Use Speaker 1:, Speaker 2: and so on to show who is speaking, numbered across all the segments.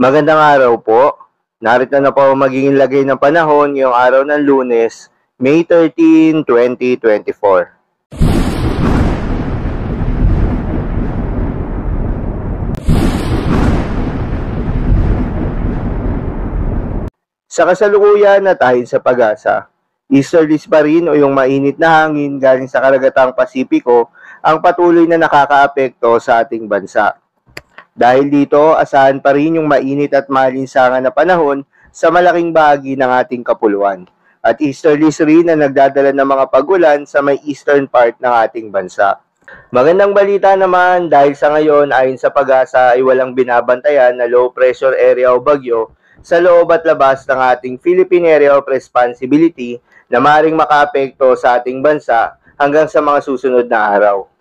Speaker 1: Magandang araw po. Narito na po ang magiging lagay ng panahon ngayong araw ng Lunes, May 13, 2024. Sa kasalukuyan at ayon sa pag-asa, easterlies pa rin o yung mainit na hangin galing sa karagatang Pasipiko ang patuloy na nakakaapekto sa ating bansa. Dahil dito, asahan pa rin yung mainit at malinsangan na panahon sa malaking bahagi ng ating kapuluan. At easterlies rin na nagdadala ng mga pagulan sa may eastern part ng ating bansa. Magandang balita naman dahil sa ngayon ayon sa pag-asa ay walang binabantayan na low pressure area o bagyo sa loob at labas ng ating Philippine Area of Responsibility na maaaring makaapekto sa ating bansa hanggang sa mga susunod na araw.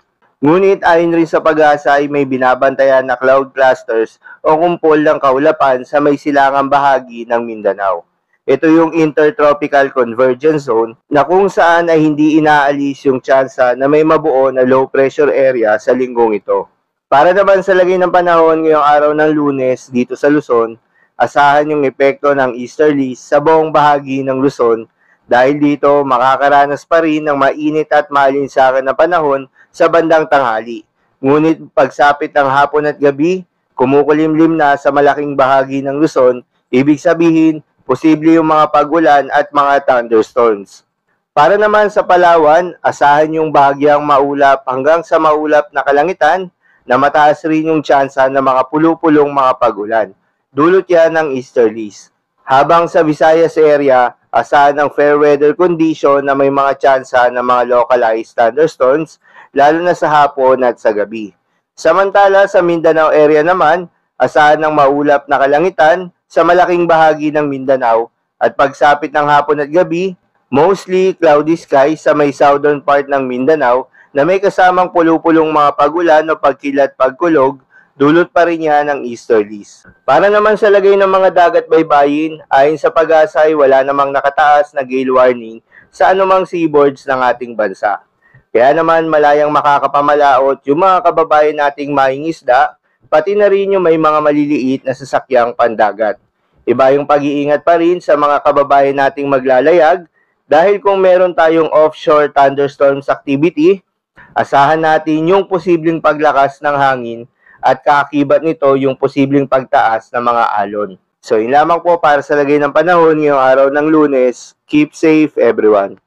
Speaker 1: Ngunit ayon rin sa pag-asa ay may binabantayan na cloud clusters o kumpol ng kaulapan sa may silangang bahagi ng Mindanao. Ito yung Intertropical Convergence Zone na kung saan ay hindi inaalis yung tsansa na may mabuo na low pressure area sa linggong ito. Para naman sa lagay ng panahon ngayong araw ng Lunes dito sa Luzon, asahan yung epekto ng easterlies sa buong bahagi ng Luzon dahil dito makakaranas pa rin ng mainit at malinsangan na panahon sa bandang tanghali. Ngunit pagsapit ng hapon at gabi, kumukulimlim na sa malaking bahagi ng Luzon, ibig sabihin, posible yung mga pagulan at mga thunderstorms. Para naman sa Palawan, asahan yung bahagyang maulap hanggang sa maulap na kalangitan na mataas rin yung tsansa ng mga pulupulong mga pagulan. Dulot yan ng easterlies. Habang sa Visayas area, asahan ng fair weather condition na may mga tsansa ng mga localized thunderstorms, lalo na sa hapon at sa gabi. Samantala sa Mindanao area naman, asahan ng maulap na kalangitan sa malaking bahagi ng Mindanao at pagsapit ng hapon at gabi, mostly cloudy sky sa may southern part ng Mindanao na may kasamang pulupulong mga pagulan o pagkilat-pagkulog, dulot pa rin yan ng easterlies. Para naman sa lagay ng mga dagat baybayin, ayon sa pag-asa ay wala namang nakataas na gale warning sa anumang seaboards ng ating bansa. Kaya naman malayang makakapamalaot yung mga kababayan nating mangingisda, pati na rin yung may mga maliliit na sasakyang pandagat. Iba yung pag-iingat pa rin sa mga kababayan nating maglalayag dahil kung meron tayong offshore thunderstorms activity, asahan natin yung posibleng paglakas ng hangin at kaakibat nito yung posibleng pagtaas ng mga alon. So yun lamang po para sa lagay ng panahon ngayong araw ng Lunes. Keep safe everyone.